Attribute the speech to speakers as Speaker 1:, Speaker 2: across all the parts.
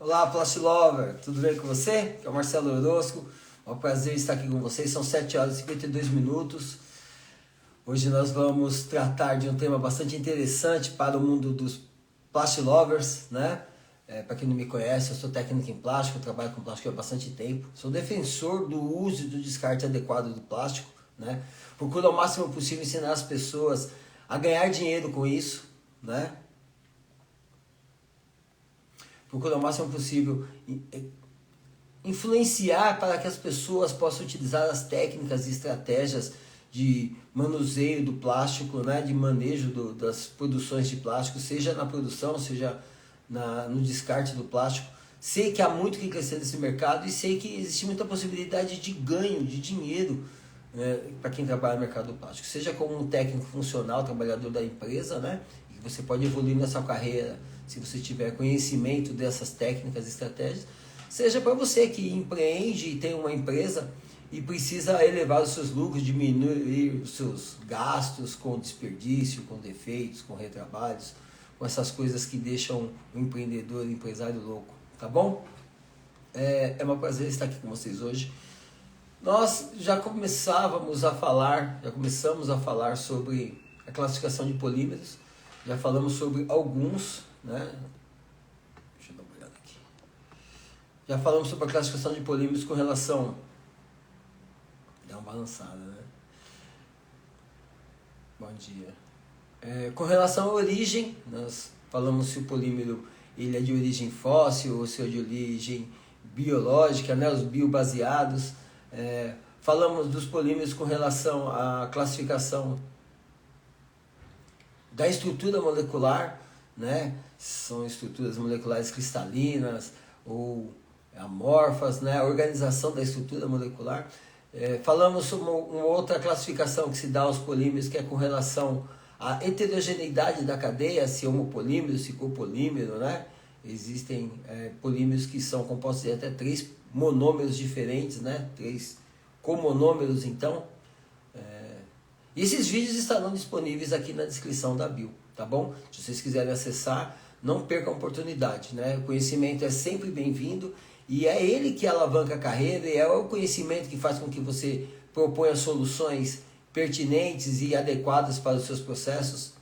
Speaker 1: Olá, Plastilover, tudo bem com você? É o Marcelo Orozco, é um prazer estar aqui com vocês, são 7 horas e 52 minutos. Hoje nós vamos tratar de um tema bastante interessante para o mundo dos Plastilovers, né? Para quem não me conhece, eu sou técnico em plástico, eu trabalho com plástico há bastante tempo, sou defensor do uso e do descarte adequado do plástico, né? Procuro ao máximo possível ensinar as pessoas a ganhar dinheiro com isso, né? Procura o máximo possível influenciar para que as pessoas possam utilizar as técnicas e estratégias de manuseio do plástico, né, de manejo das produções de plástico, seja na produção, seja no descarte do plástico. Sei que há muito que crescer nesse mercado e sei que existe muita possibilidade de ganho, de dinheiro, né, para quem trabalha no mercado do plástico. Seja como um técnico funcional, trabalhador da empresa, né, e você pode evoluir nessa carreira se você tiver conhecimento dessas técnicas e estratégias, seja para você que empreende e tem uma empresa e precisa elevar os seus lucros, diminuir os seus gastos com desperdício, com defeitos, com retrabalhos, com essas coisas que deixam o empreendedor, o empresário louco, tá bom? É um prazer estar aqui com vocês hoje. Nós já começamos a falar sobre a classificação de polímeros, já falamos sobre alguns, né? Deixa eu dar uma olhada aqui. Já falamos sobre a classificação de polímeros com relação... Dá uma balançada, né? Bom dia. Com relação à origem, nós falamos se o polímero ele é de origem fóssil ou se é de origem biológica, né? Os biobaseados. Falamos dos polímeros com relação à classificação da estrutura molecular, né? São estruturas moleculares cristalinas ou amorfas, né? A organização da estrutura molecular. Falamos sobre uma outra classificação que se dá aos polímeros, que é com relação à heterogeneidade da cadeia, se homopolímero, se copolímero, né? Existem polímeros que são compostos de até 3 monômeros diferentes, né? 3 comonômeros, então. E esses vídeos estarão disponíveis aqui na descrição da bio, tá bom? Se vocês quiserem acessar, não percam a oportunidade, né? O conhecimento é sempre bem-vindo e é ele que alavanca a carreira e é o conhecimento que faz com que você proponha soluções pertinentes e adequadas para os seus processos.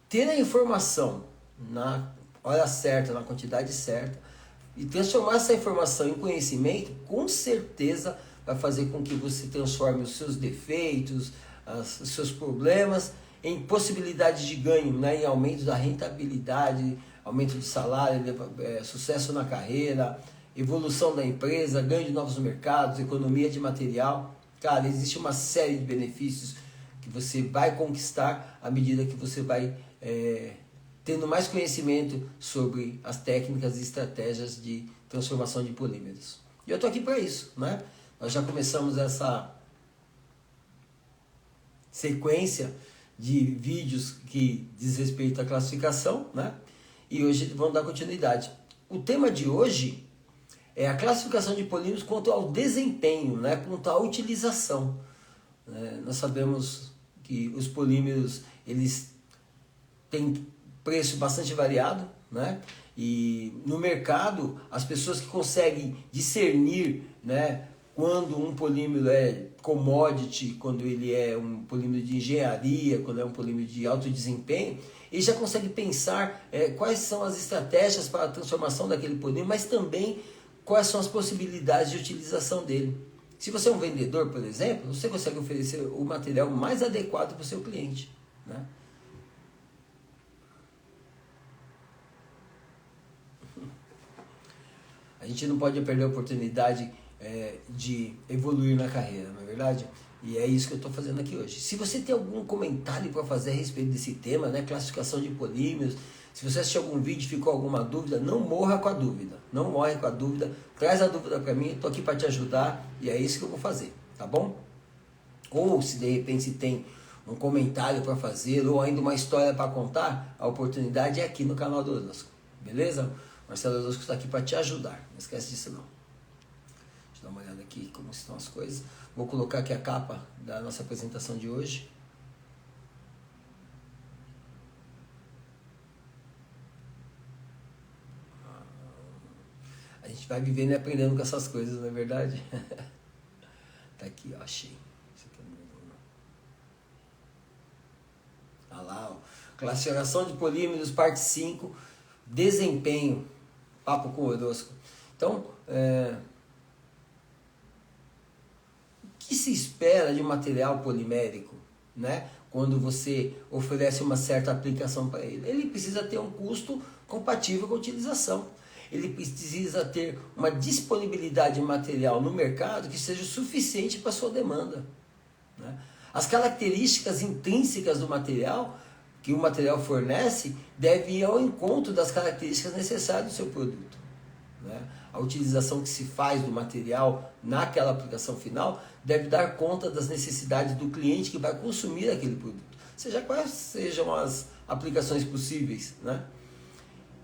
Speaker 1: Ter a informação na hora certa, na quantidade certa e transformar essa informação em conhecimento, com certeza vai fazer com que você transforme os seus defeitos, os seus problemas em possibilidades de ganho, né? Em aumento da rentabilidade, aumento do salário, sucesso na carreira, evolução da empresa, ganho de novos mercados, economia de material. Cara, existe uma série de benefícios que você vai conquistar à medida que você vai tendo mais conhecimento sobre as técnicas e estratégias de transformação de polímeros. E eu estou aqui para isso, né? Nós já começamos essa sequência de vídeos que diz respeito à classificação, né? E hoje vamos dar continuidade. O tema de hoje é a classificação de polímeros quanto ao desempenho, né? Quanto à utilização. Nós sabemos que os polímeros eles têm preço bastante variado, né? E no mercado as pessoas que conseguem discernir, né, quando um polímero é commodity, quando ele é um polímero de engenharia, quando é um polímero de alto desempenho, ele já consegue pensar quais são as estratégias para a transformação daquele polímero, mas também quais são as possibilidades de utilização dele. Se você é um vendedor, por exemplo, você consegue oferecer o material mais adequado para o seu cliente, né? A gente não pode perder a oportunidade de evoluir na carreira, não é verdade? E é isso que eu estou fazendo aqui hoje. Se você tem algum comentário para fazer a respeito desse tema, né, classificação de polímeros, se você assistiu algum vídeo e ficou alguma dúvida, não morra com a dúvida. Não morre com a dúvida. Traz a dúvida para mim, estou aqui para te ajudar e é isso que eu vou fazer, tá bom? Ou se de repente tem um comentário para fazer ou ainda uma história para contar, a oportunidade é aqui no canal do Orozco, beleza? Marcelo Orozco está aqui para te ajudar, não esquece disso não. Deixa eu dar uma olhada aqui como estão as coisas. Vou colocar aqui a capa da nossa apresentação de hoje. gente vai vivendo e aprendendo com essas coisas, não é verdade? Tá aqui, ó, achei. Isso aqui é olha lá, ó. Classificação de polímeros, parte 5, desempenho, papo com o horóscopo. Então, o que se espera de um material polimérico, né? Quando você oferece uma certa aplicação para ele? Ele precisa ter um custo compatível com a utilização. Ele precisa ter uma disponibilidade de material no mercado que seja suficiente para a sua demanda, né? As características intrínsecas do material que o material fornece deve ir ao encontro das características necessárias do seu produto, né? A utilização que se faz do material naquela aplicação final deve dar conta das necessidades do cliente que vai consumir aquele produto, seja quais sejam as aplicações possíveis, né?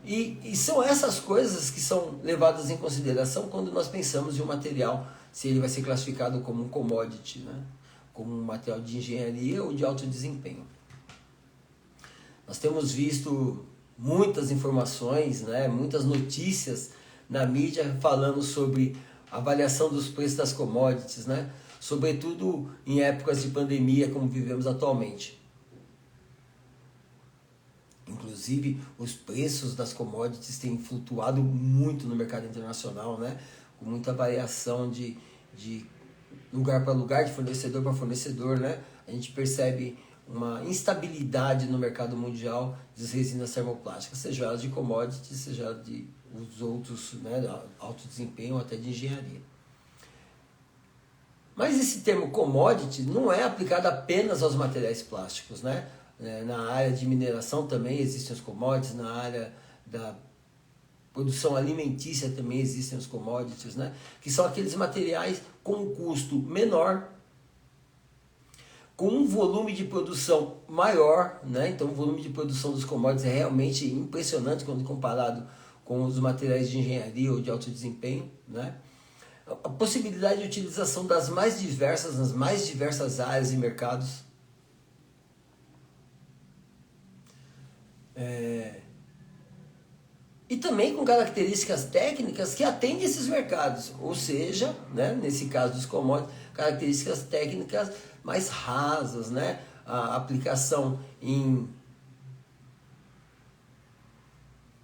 Speaker 1: E são essas coisas que são levadas em consideração quando nós pensamos em um material, se ele vai ser classificado como um commodity, né? Como um material de engenharia ou de alto desempenho. Nós temos visto muitas informações, né, muitas notícias na mídia falando sobre avaliação dos preços das commodities, né, sobretudo em épocas de pandemia como vivemos atualmente. Inclusive, os preços das commodities têm flutuado muito no mercado internacional, né, com muita variação de lugar para lugar, de fornecedor para fornecedor, né. A gente percebe uma instabilidade no mercado mundial das resinas termoplásticas, seja elas de commodities, seja elas de os outros, né, alto desempenho ou até de engenharia. Mas esse termo commodity não é aplicado apenas aos materiais plásticos, né? Na área de mineração também existem os commodities, na área da produção alimentícia também existem os commodities, né? Que são aqueles materiais com um custo menor, com um volume de produção maior, né? Então o volume de produção dos commodities é realmente impressionante quando comparado com os materiais de engenharia ou de alto desempenho, né? A possibilidade de utilização nas mais diversas áreas e mercados. E também com características técnicas que atendem esses mercados, ou seja, né, nesse caso dos commodities, características técnicas mais rasas, né? A aplicação em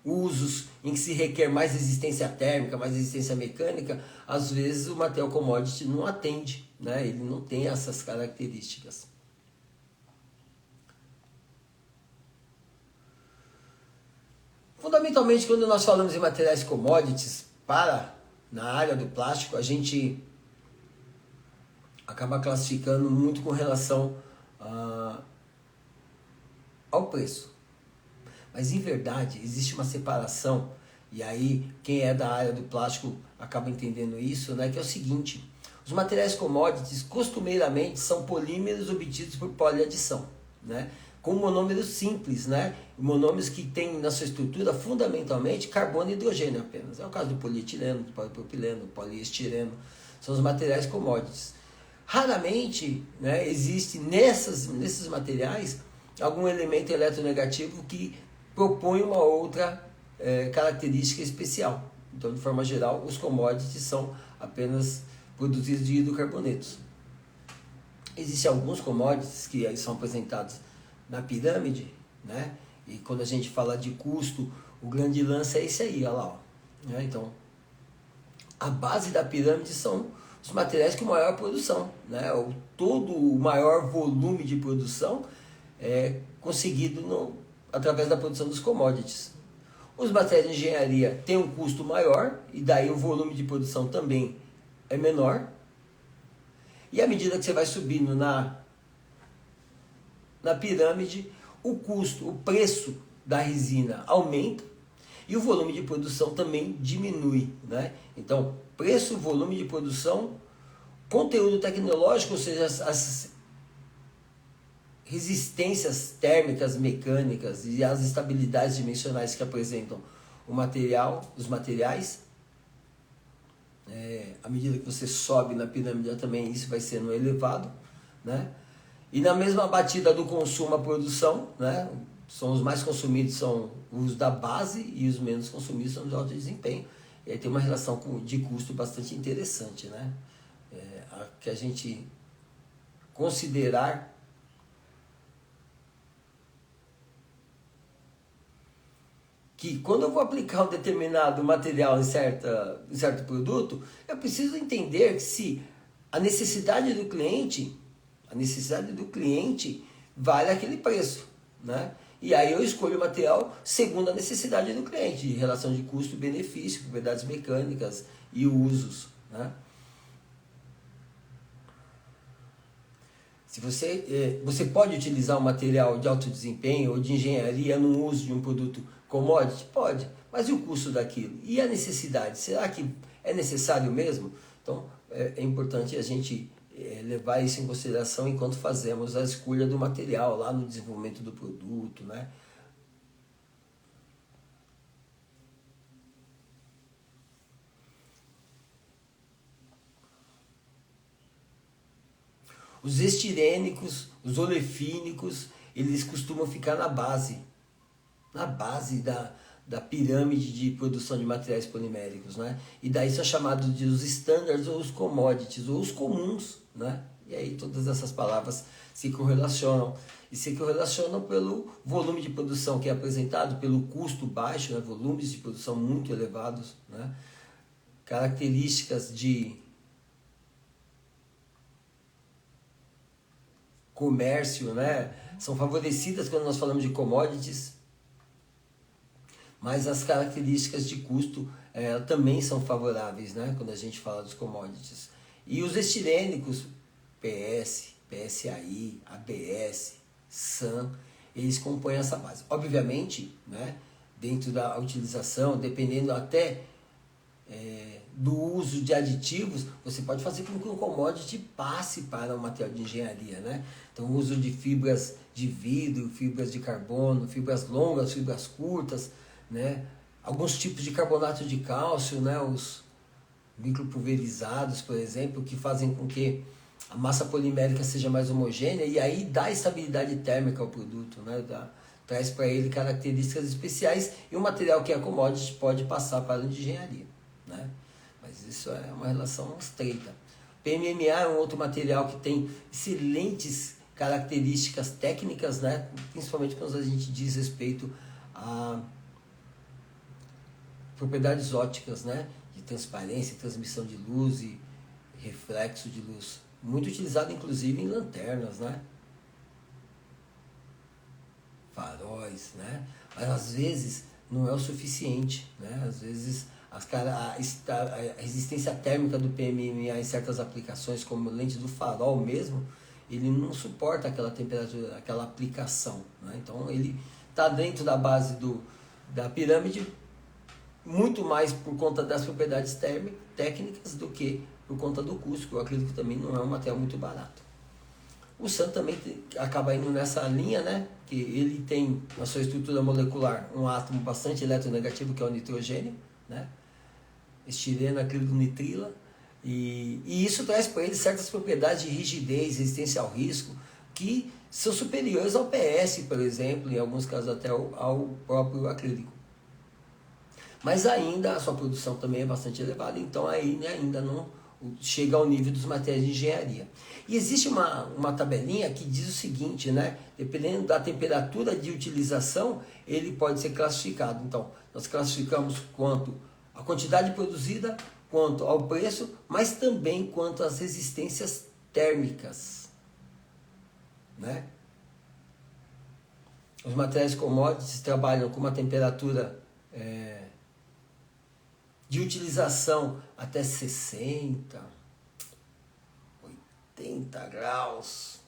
Speaker 1: usos em que se requer mais resistência térmica, mais resistência mecânica, às vezes o material commodity não atende, né? Ele não tem essas características. Fundamentalmente, quando nós falamos em materiais commodities, na área do plástico, a gente acaba classificando muito com relação ao preço. Mas, em verdade, existe uma separação, e aí quem é da área do plástico acaba entendendo isso, né, que é o seguinte: os materiais commodities costumeiramente são polímeros obtidos por poliadição, né, com monômeros simples, né, monômeros que têm na sua estrutura fundamentalmente carbono e hidrogênio apenas. É o caso do polietileno, do polipropileno, do poliestireno, são os materiais commodities. Raramente, né, existe nesses materiais algum elemento eletronegativo que propõe uma outra característica especial. Então, de forma geral, os commodities são apenas produzidos de hidrocarbonetos. Existem alguns commodities que são apresentados na pirâmide, né? E quando a gente fala de custo, o grande lance é esse aí, olha lá, ó, né? Então, a base da pirâmide são os materiais com maior produção, né? Todo o maior volume de produção é conseguido através da produção dos commodities. Os materiais de engenharia têm um custo maior e daí o volume de produção também é menor. E à medida que você vai subindo na pirâmide, o custo, o preço da resina aumenta e o volume de produção também diminui, né? Então, preço, volume de produção, conteúdo tecnológico, ou seja, as resistências térmicas, mecânicas e as estabilidades dimensionais que apresentam os materiais. À medida que você sobe na pirâmide também isso vai sendo elevado, né? E na mesma batida do consumo à produção, né? São os mais consumidos são os da base e os menos consumidos são os de alto desempenho. E aí tem uma relação de custo bastante interessante, né? Que a gente considerar que quando eu vou aplicar um determinado material em certo produto, eu preciso entender se a necessidade do cliente vale aquele preço, né? E aí eu escolho o material segundo a necessidade do cliente, em relação de custo e benefício, propriedades mecânicas e usos, né? Se você pode utilizar um material de alto desempenho ou de engenharia no uso de um produto commodity? Pode, mas e o custo daquilo? E a necessidade? Será que é necessário mesmo? Então é importante a gente levar isso em consideração enquanto fazemos a escolha do material lá no desenvolvimento do produto, né? Os estirênicos, os olefínicos, eles costumam ficar na base da pirâmide de produção de materiais poliméricos, né? E daí são chamados de os standards ou os commodities, ou os comuns, né? E aí todas essas palavras se correlacionam. E se correlacionam pelo volume de produção que é apresentado, pelo custo baixo, né? Volumes de produção muito elevados, né? Características de comércio, né? São favorecidas quando nós falamos de commodities, mas as características de custo também são favoráveis, né? Quando a gente fala dos commodities. E os estirênicos, PS, PSAI, ABS, SAN, eles compõem essa base. Obviamente, né? Dentro da utilização, dependendo até do uso de aditivos, você pode fazer com que um commodity passe para um material de engenharia, né? Então, o uso de fibras de vidro, fibras de carbono, fibras longas, fibras curtas, né? Alguns tipos de carbonato de cálcio, né? Os micropulverizados, por exemplo, que fazem com que a massa polimérica seja mais homogênea e aí dá estabilidade térmica ao produto, né? Traz para ele características especiais e o material que é commodity pode passar para a de engenharia, né? Mas isso é uma relação estreita. PMMA é um outro material que tem excelentes características técnicas, né? Principalmente quando a gente diz respeito a propriedades ópticas, né? De transparência, transmissão de luz e reflexo de luz. Muito utilizado inclusive em lanternas, né? Faróis, né? Mas às vezes não é o suficiente, né? Às vezes a resistência térmica do PMMA em certas aplicações, como lente do farol mesmo, ele não suporta aquela temperatura, aquela aplicação, né? Então ele está dentro da base da pirâmide muito mais por conta das propriedades técnicas do que por conta do custo, que eu acredito que também não é um material muito barato. O SAN também acaba indo nessa linha, né? Que ele tem na sua estrutura molecular um átomo bastante eletronegativo, que é o nitrogênio, né? Estireno, acrílico, nitrila, e isso traz para ele certas propriedades de rigidez, resistência ao risco, que são superiores ao PS, por exemplo, em alguns casos até ao próprio acrílico. Mas ainda a sua produção também é bastante elevada, então aí, né, ainda não chega ao nível dos materiais de engenharia. E existe uma tabelinha que diz o seguinte, né? Dependendo da temperatura de utilização, ele pode ser classificado. Então, nós classificamos quanto a quantidade produzida, quanto ao preço, mas também quanto às resistências térmicas, né? Os materiais commodities trabalham com uma temperatura de utilização até 60, 80 graus.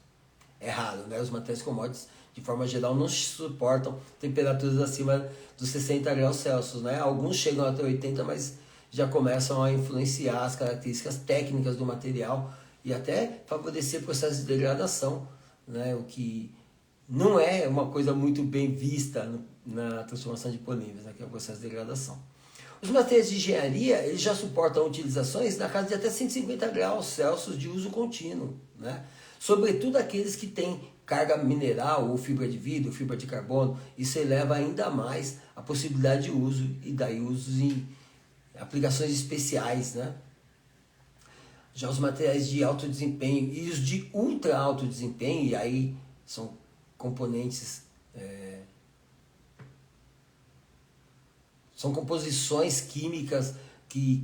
Speaker 1: É raro, né? Os materiais commodities, de forma geral, não suportam temperaturas acima dos 60 graus Celsius, né? Alguns chegam até 80, mas já começam a influenciar as características técnicas do material e até favorecer processos de degradação, né? O que não é uma coisa muito bem vista na transformação de polímeros, né? Que é o processo de degradação. Os materiais de engenharia, eles já suportam utilizações na casa de até 150 graus Celsius de uso contínuo, né? Sobretudo aqueles que têm carga mineral ou fibra de vidro, fibra de carbono. Isso eleva ainda mais a possibilidade de uso e daí usos aplicações especiais, né? Já os materiais de alto desempenho e os de ultra alto desempenho, e aí são componentes, são composições químicas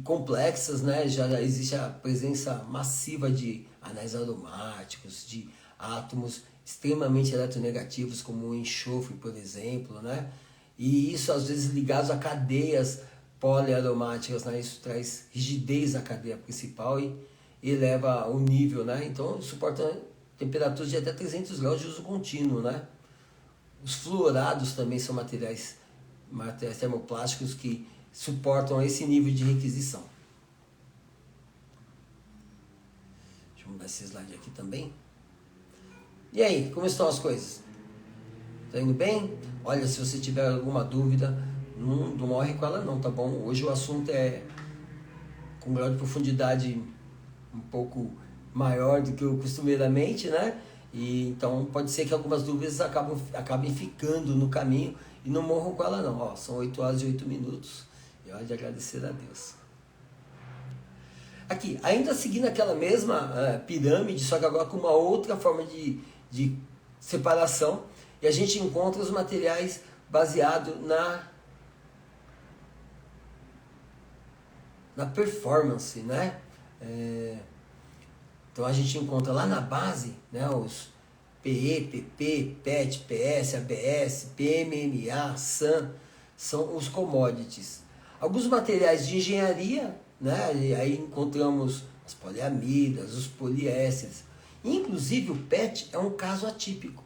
Speaker 1: complexas, né? Já existe a presença massiva de anéis aromáticos, de átomos extremamente eletronegativos, como o enxofre, por exemplo, né? E isso às vezes ligados a cadeias poliaromáticas, né? Isso traz rigidez à cadeia principal e eleva o nível, né? Então suporta temperaturas de até 300 graus de uso contínuo, né? Os fluorados também são materiais termoplásticos que suportam esse nível de requisição. Deixa eu mudar esse slide aqui também. E aí, como estão as coisas? Tá indo bem? Olha, se você tiver alguma dúvida, não morre com ela não, tá bom? Hoje o assunto é com um grau de profundidade um pouco maior do que o costumeiramente, né? E então pode ser que algumas dúvidas acabem ficando no caminho e não morram com ela não. Ó, são 8 horas e 8 minutos e hora de agradecer a Deus. Aqui, ainda seguindo aquela mesma pirâmide, só que agora com uma outra forma de separação, e a gente encontra os materiais baseados na performance, né? Então a gente encontra lá na base, né, os PE, PP, PET, PS, ABS, PMMA, SAN, são os commodities. Alguns materiais de engenharia, né, e aí encontramos as poliamidas, os poliésteres. Inclusive o PET é um caso atípico.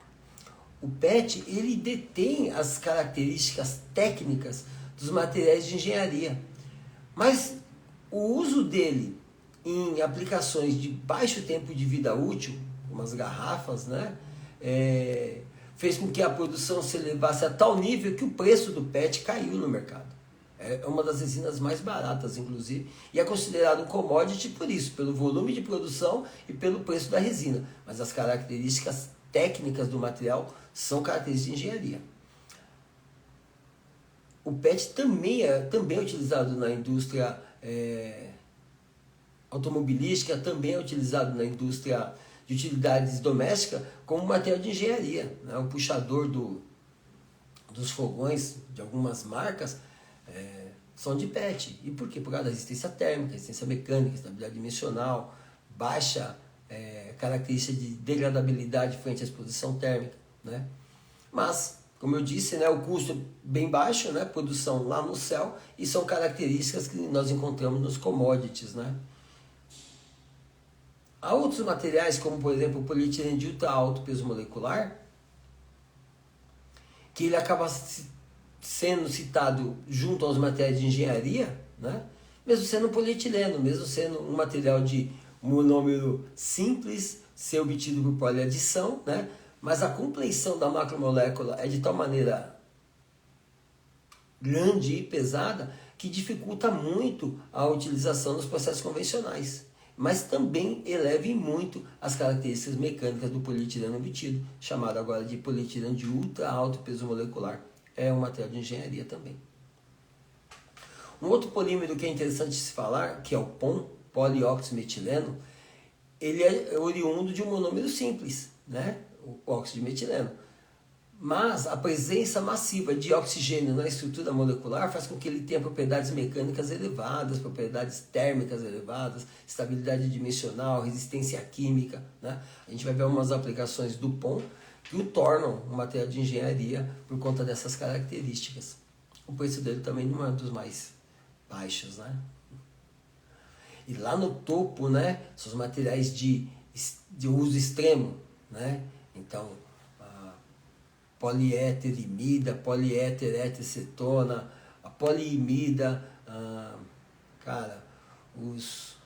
Speaker 1: O PET ele detém as características técnicas dos materiais de engenharia, mas o uso dele em aplicações de baixo tempo de vida útil, como as garrafas, né, fez com que a produção se elevasse a tal nível que o preço do PET caiu no mercado. É uma das resinas mais baratas, inclusive, e é considerado um commodity por isso, pelo volume de produção e pelo preço da resina. Mas as características técnicas do material são características de engenharia. O PET também é utilizado na indústria automobilística, também é utilizado na indústria de utilidades domésticas como material de engenharia, né? O puxador dos fogões de algumas marcas são de PET. E por quê? Por causa da resistência térmica, resistência mecânica, estabilidade dimensional, baixa característica de degradabilidade frente à exposição térmica, né? Mas, como eu disse, né, o custo é bem baixo, né, produção lá no céu, e são características que nós encontramos nos commodities, né? Há outros materiais, como por exemplo o polietileno de ultra alto peso molecular, que ele acaba sendo citado junto aos materiais de engenharia, né? Mesmo sendo um polietileno, mesmo sendo um material de monômero simples, ser obtido por poliadição, né? Mas a compleição da macromolécula é de tal maneira grande e pesada que dificulta muito a utilização nos processos convencionais, mas também eleva muito as características mecânicas do polietileno obtido, chamado agora de polietileno de ultra alto peso molecular. É um material de engenharia também. Um outro polímero que é interessante se falar, que é o POM, polióxido-metileno, ele é oriundo de um monômero simples, né? O óxido de metileno. Mas a presença massiva de oxigênio na estrutura molecular faz com que ele tenha propriedades mecânicas elevadas, propriedades térmicas elevadas, estabilidade dimensional, resistência química, né? A gente vai ver algumas aplicações do POM que o tornam um material de engenharia por conta dessas características. O preço dele também não é um dos mais baixos, né? E lá no topo, né, são os materiais de uso extremo, né? Então, poliéterimida, poliéter-etilcetona, a poliimida, os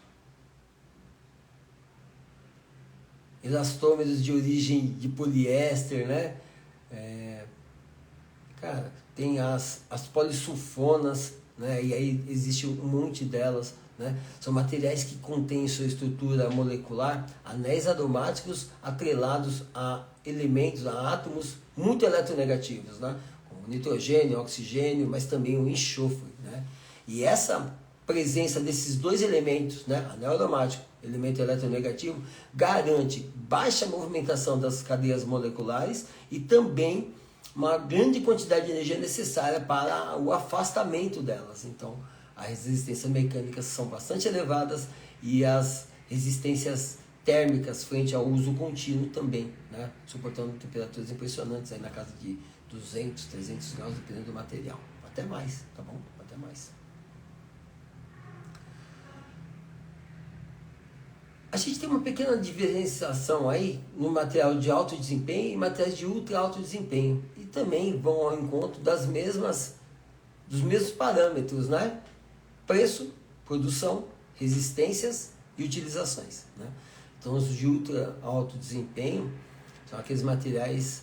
Speaker 1: elastômeros de origem de poliéster, né? Tem as polissulfonas, né? E aí existe um monte delas, né? São materiais que contêm em sua estrutura molecular anéis aromáticos atrelados a elementos, a átomos muito eletronegativos, né? Como nitrogênio, oxigênio, mas também o enxofre, né? E essa presença desses dois elementos, né, anel aromático, elemento eletronegativo, garante baixa movimentação das cadeias moleculares e também uma grande quantidade de energia necessária para o afastamento delas. Então, as resistências mecânicas são bastante elevadas e as resistências térmicas frente ao uso contínuo também, né, suportando temperaturas impressionantes aí na casa de 200, 300 graus, dependendo do material. Até mais, tá bom? Até mais. A gente tem uma pequena diferenciação aí no material de alto desempenho e materiais de ultra alto desempenho. E também vão ao encontro dos mesmos parâmetros, né? Preço, produção, resistências e utilizações, né? Então, os de ultra alto desempenho são aqueles materiais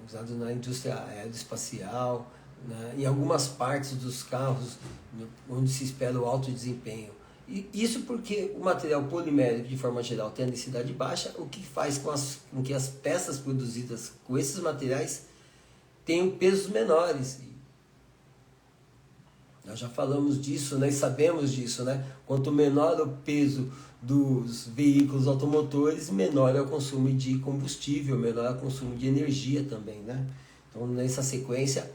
Speaker 1: usados na indústria aeroespacial, né? Em algumas partes dos carros onde se espera o alto desempenho. E isso porque o material polimérico, de forma geral, tem a densidade baixa, o que faz com que as peças produzidas com esses materiais tenham pesos menores. Nós já falamos disso, né, e sabemos disso, né? Quanto menor o peso dos veículos automotores, menor é o consumo de combustível, menor é o consumo de energia também, né? Então, nessa sequência,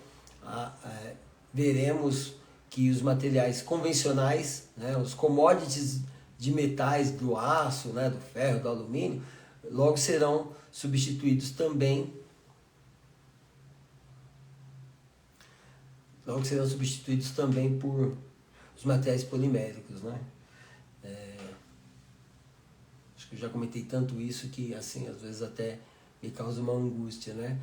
Speaker 1: veremos que os materiais convencionais, né, os commodities de metais, do aço, né, do ferro, do alumínio, logo serão substituídos também por os materiais poliméricos, né? Acho que eu já comentei tanto isso que, assim, às vezes até me causa uma angústia, né?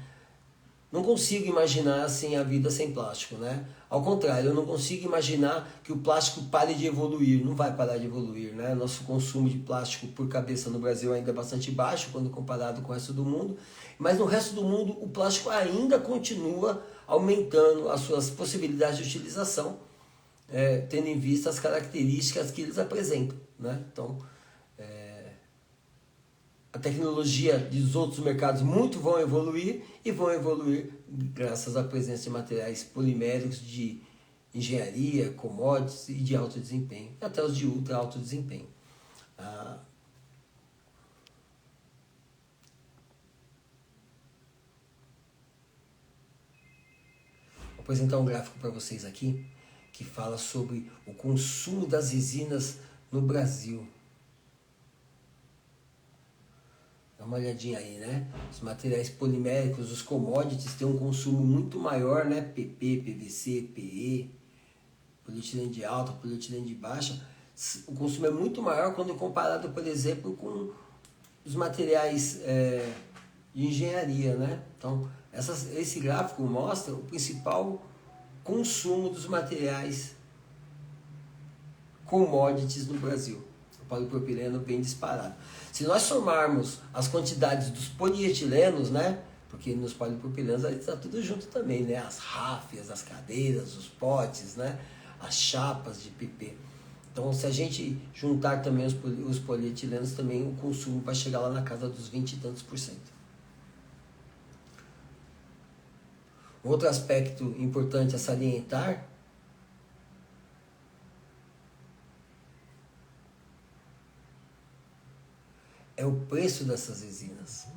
Speaker 1: Não consigo imaginar assim a vida sem plástico, né? Ao contrário, eu não consigo imaginar que o plástico pare de evoluir. Não vai parar de evoluir, né? Nosso consumo de plástico por cabeça no Brasil ainda é bastante baixo quando comparado com o resto do mundo, mas no resto do mundo o plástico ainda continua aumentando as suas possibilidades de utilização, tendo em vista as características que eles apresentam, né? Então, a tecnologia dos outros mercados muito vão evoluir e vão evoluir graças à presença de materiais poliméricos de engenharia, commodities e de alto desempenho, até os de ultra alto desempenho. Vou apresentar um gráfico para vocês aqui que fala sobre o consumo das resinas no Brasil. Dá uma olhadinha aí, né? Os materiais poliméricos, os commodities, têm um consumo muito maior, né? PP, PVC, PE, polietileno de alta, polietileno de baixa. O consumo é muito maior quando comparado, por exemplo, com os materiais de engenharia, né? Então, esse gráfico mostra o principal consumo dos materiais commodities no Brasil. O polipropileno bem disparado. Se nós somarmos as quantidades dos polietilenos, né? Porque nos polipropilenos aí está tudo junto também, né? As ráfias, as cadeiras, os potes, né? As chapas de PP. Então, se a gente juntar também os polietilenos, também o consumo vai chegar lá na casa dos 20 e tantos %. Outro aspecto importante a salientar é o preço dessas resinas.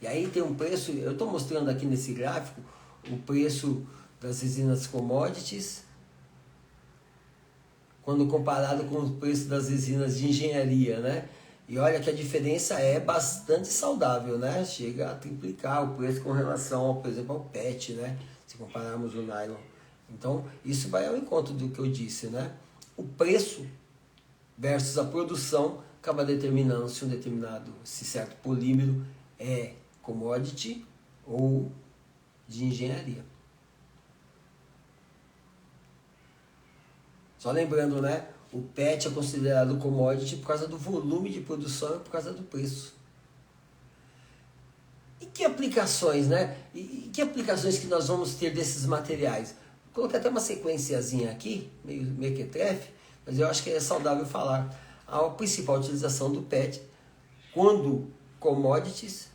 Speaker 1: E aí tem um preço, eu estou mostrando aqui nesse gráfico, o preço das resinas commodities, quando comparado com o preço das resinas de engenharia, né? E olha que a diferença é bastante saudável, né? Chega a triplicar o preço com relação, por exemplo, ao PET, né? Se compararmos o nylon. Então, isso vai ao encontro do que eu disse, né? O preço versus a produção acaba determinando se certo polímero é commodity ou de engenharia. Só lembrando, né? O PET é considerado commodity por causa do volume de produção e por causa do preço. E que aplicações, né? E que aplicações que nós vamos ter desses materiais? Vou colocar até uma sequenciazinha aqui, meio mequetrefe, mas eu acho que é saudável falar. A principal utilização do PET, quando commodities...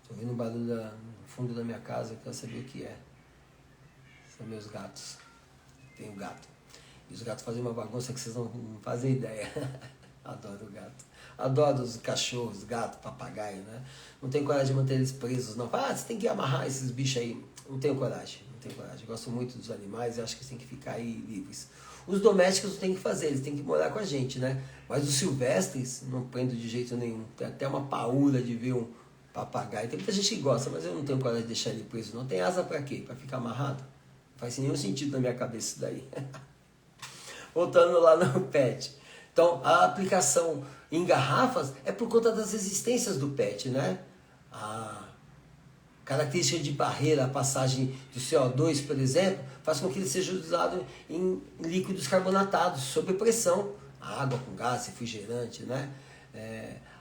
Speaker 1: Estou ouvindo um barulho no fundo da minha casa, eu quero saber o que é. São meus gatos. Tenho gato. E os gatos fazem uma bagunça que vocês não fazem ideia. Adoro o gato. Adoro os cachorros, gato, papagaio, né? Não tenho coragem de manter eles presos, não. Você tem que amarrar esses bichos aí. Não tenho coragem, não tenho coragem. Eu gosto muito dos animais e acho que eles têm que ficar aí livres. Os domésticos não tem que fazer, eles têm que morar com a gente, né? Mas os silvestres não prendo de jeito nenhum. Tem até uma paura de ver um papagaio. Tem muita gente que gosta, mas eu não tenho coragem de deixar ele preso, não. Tem asa pra quê? Pra ficar amarrado? Não faz nenhum sentido na minha cabeça isso daí. Voltando lá no PET. Então, a aplicação em garrafas é por conta das resistências do PET, né? A característica de barreira, a passagem do CO2, por exemplo, faz com que ele seja usado em líquidos carbonatados, sob pressão. A água com gás, refrigerante, né?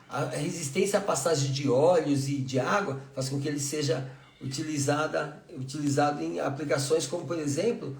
Speaker 1: A resistência à passagem de óleos e de água faz com que ele seja utilizado em aplicações como, por exemplo,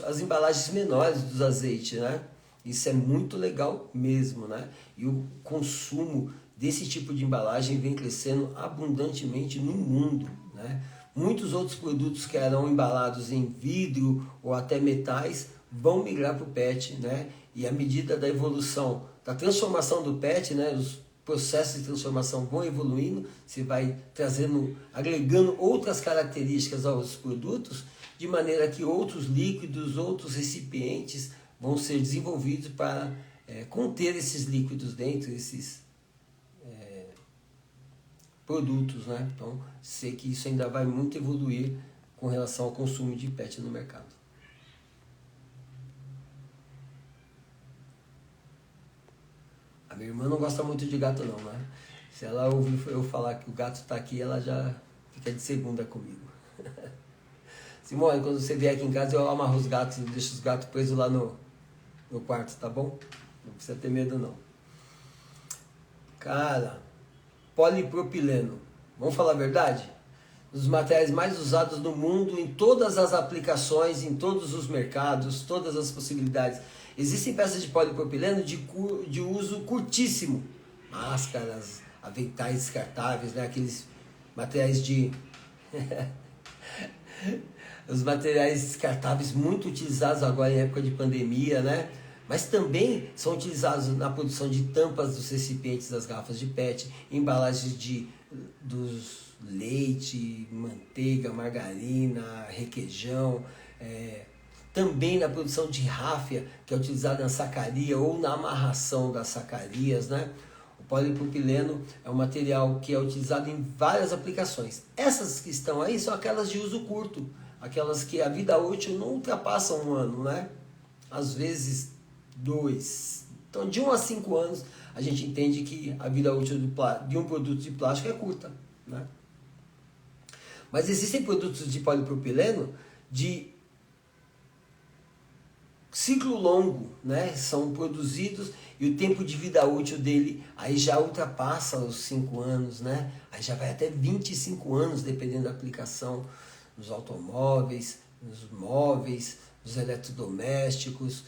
Speaker 1: as embalagens menores dos azeites, né? Isso é muito legal mesmo, né? E o consumo desse tipo de embalagem vem crescendo abundantemente no mundo, né? Muitos outros produtos que eram embalados em vidro ou até metais vão migrar para o PET, né? E à medida da evolução, da transformação do PET, né? Os processos de transformação vão evoluindo, você vai trazendo, agregando outras características aos produtos, de maneira que outros líquidos, outros recipientes vão ser desenvolvidos para conter esses líquidos dentro, esses produtos, né? Então, sei que isso ainda vai muito evoluir com relação ao consumo de PET no mercado. A minha irmã não gosta muito de gato não, né? Se ela ouvir eu falar que o gato está aqui, ela já fica de segunda comigo. Simone, quando você vier aqui em casa, eu amarro os gatos, deixo os gatos presos lá no quarto, tá bom? Não precisa ter medo não. Cara, polipropileno, vamos falar a verdade? Um dos materiais mais usados no mundo, em todas as aplicações, em todos os mercados, todas as possibilidades. Existem peças de polipropileno de uso curtíssimo. Máscaras, aventais descartáveis, né? Aqueles materiais de... Os materiais descartáveis muito utilizados agora em época de pandemia, né? Mas também são utilizados na produção de tampas dos recipientes das garrafas de PET, embalagens dos leite, manteiga, margarina, requeijão, também na produção de ráfia, que é utilizada na sacaria ou na amarração das sacarias, né? O polipropileno é um material que é utilizado em várias aplicações. Essas que estão aí são aquelas de uso curto, aquelas que a vida útil não ultrapassa um ano, né? Às vezes 2. Então, de 1 a 5 anos, a gente entende que a vida útil de um produto de plástico é curta, né? Mas existem produtos de polipropileno de ciclo longo, né? São produzidos e o tempo de vida útil dele aí já ultrapassa os 5 anos, né? Aí já vai até 25 anos, dependendo da aplicação, nos automóveis, nos móveis, nos eletrodomésticos.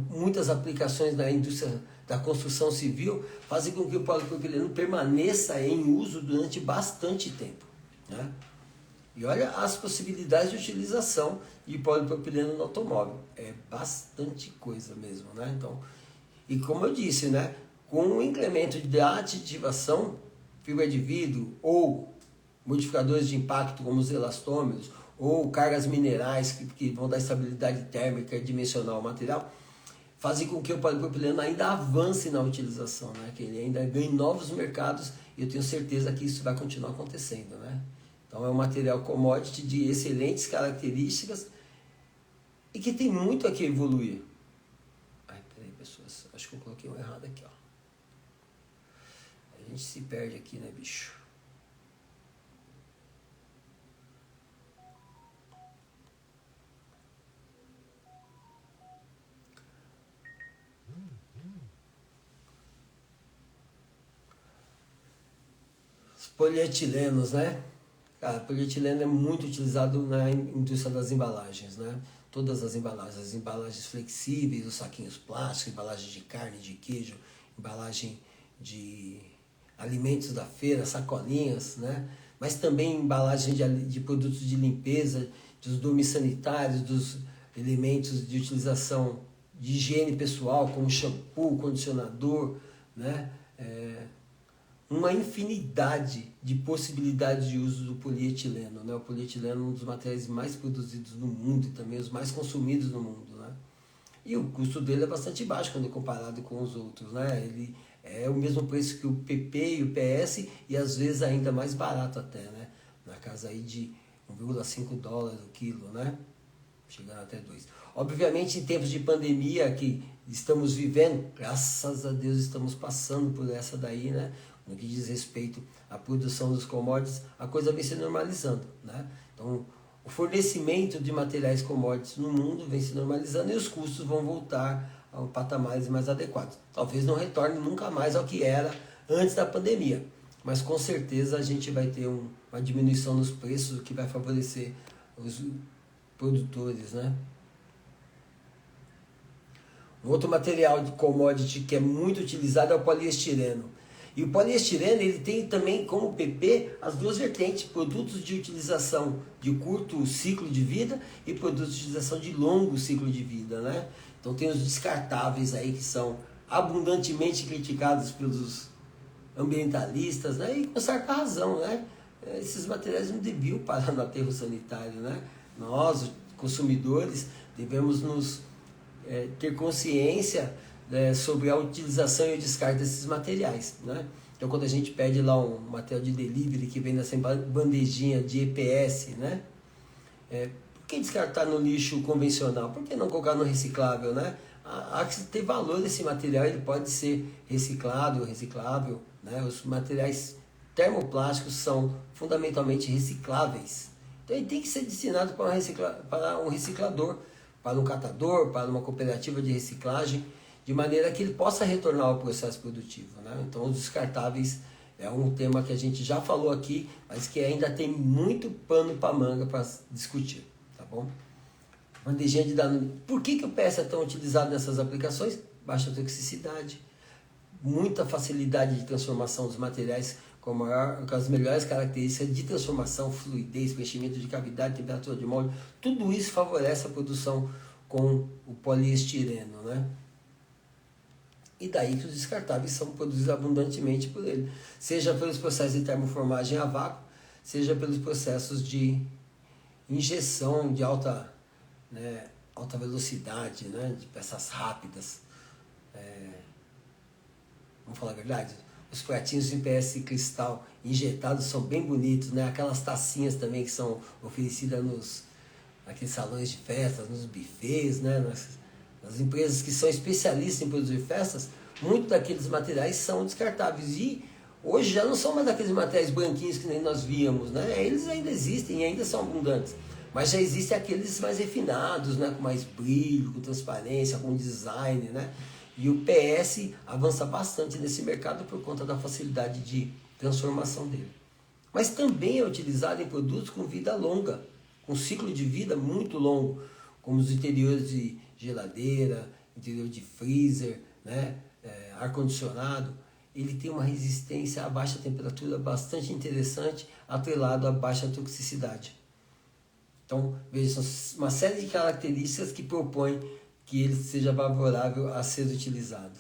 Speaker 1: Muitas aplicações na indústria da construção civil fazem com que o polipropileno permaneça em uso durante bastante tempo, né? E olha as possibilidades de utilização de polipropileno no automóvel. É bastante coisa mesmo, né? Então, e como eu disse, né? Com o incremento de aditivação, fibra de vidro ou modificadores de impacto como os elastômeros ou cargas minerais que vão dar estabilidade térmica e dimensional ao material, fazem com que o polipropileno ainda avance na utilização, né? Que ele ainda ganhe novos mercados e eu tenho certeza que isso vai continuar acontecendo, né? Então é um material commodity de excelentes características e que tem muito a que evoluir. Ai, peraí, pessoas, acho que eu coloquei um errado aqui, ó. A gente se perde aqui, né, bicho? Os polietilenos, né? Cara, polietileno é muito utilizado na indústria das embalagens, né? Todas as embalagens flexíveis, os saquinhos plásticos, embalagem de carne, de queijo, embalagem de alimentos da feira, sacolinhas, né? Mas também embalagem de produtos de limpeza, dos domes sanitários, dos elementos de utilização de higiene pessoal, como shampoo, condicionador, né? Uma infinidade de possibilidades de uso do polietileno, né? O polietileno é um dos materiais mais produzidos no mundo e também os mais consumidos no mundo, né? E o custo dele é bastante baixo quando comparado com os outros, né? Ele é o mesmo preço que o PP e o PS e às vezes ainda mais barato até, né? Na casa aí de $1,5 o quilo, né? Chegando até 2. Obviamente, em tempos de pandemia que estamos vivendo, graças a Deus estamos passando por essa daí, né? No que diz respeito à produção dos commodities, a coisa vem se normalizando, né? Então, o fornecimento de materiais commodities no mundo vem se normalizando e os custos vão voltar a patamares mais adequados. Talvez não retorne nunca mais ao que era antes da pandemia, mas com certeza a gente vai ter uma diminuição nos preços, o que vai favorecer os produtores, né? Um outro material de commodity que é muito utilizado é o poliestireno. E o poliestireno ele tem também como PP as duas vertentes, produtos de utilização de curto ciclo de vida e produtos de utilização de longo ciclo de vida, né? Então tem os descartáveis aí que são abundantemente criticados pelos ambientalistas, né? E com certa razão, né? Esses materiais não deviam parar no aterro sanitário, né? Nós, consumidores, devemos ter consciência sobre a utilização e o descarte desses materiais, né? Então quando a gente pede lá um material de delivery que vem nessa bandejinha de EPS, né? Por que descartar no lixo convencional? Por que não colocar no reciclável, né? Há que ter valor esse material, ele pode ser reciclável, né? Os materiais termoplásticos são fundamentalmente recicláveis. Então ele tem que ser destinado para um reciclador, para um catador, para uma cooperativa de reciclagem, de maneira que ele possa retornar ao processo produtivo, né? Então os descartáveis é um tema que a gente já falou aqui, mas que ainda tem muito pano para manga para discutir, tá bom? Bandejinha de Danone. Por que o PS é tão utilizado nessas aplicações? Baixa toxicidade, muita facilidade de transformação dos materiais com as melhores características de transformação, fluidez, preenchimento de cavidade, temperatura de molde. Tudo isso favorece a produção com o poliestireno, né? E daí que os descartáveis são produzidos abundantemente por ele, seja pelos processos de termoformagem a vácuo, seja pelos processos de injeção de alta velocidade, né, de peças rápidas. Vamos falar a verdade? Os pratinhos de PS cristal injetados são bem bonitos, né? Aquelas tacinhas também que são oferecidas naqueles salões de festas, nos buffets, né? As empresas que são especialistas em produzir festas, muitos daqueles materiais são descartáveis. E hoje já não são mais daqueles materiais branquinhos que nem nós víamos, né? Eles ainda existem e ainda são abundantes. Mas já existem aqueles mais refinados, né? Com mais brilho, com transparência, com design, né? E o PS avança bastante nesse mercado por conta da facilidade de transformação dele. Mas também é utilizado em produtos com vida longa, com ciclo de vida muito longo, como os interiores de geladeira, interior de freezer, né? Ar-condicionado. Ele tem uma resistência a baixa temperatura bastante interessante, atrelado à baixa toxicidade. Então, veja, são uma série de características que propõem que ele seja favorável a ser utilizado.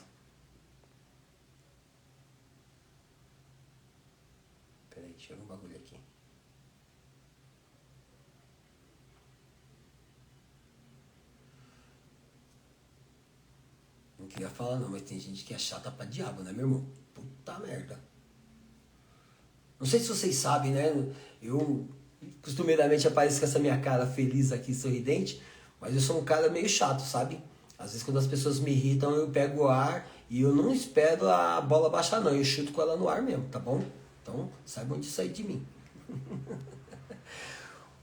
Speaker 1: Peraí, deixa eu ver um bagulho aqui. Não queria falar não, mas tem gente que é chata pra diabo, né, meu irmão? Puta merda. Não sei se vocês sabem, né? Eu costumeiramente apareço com essa minha cara feliz aqui, sorridente, mas eu sou um cara meio chato, sabe? Às vezes quando as pessoas me irritam, eu pego o ar e eu não espero a bola baixar não, eu chuto com ela no ar mesmo, tá bom? Então, saibam disso aí de mim.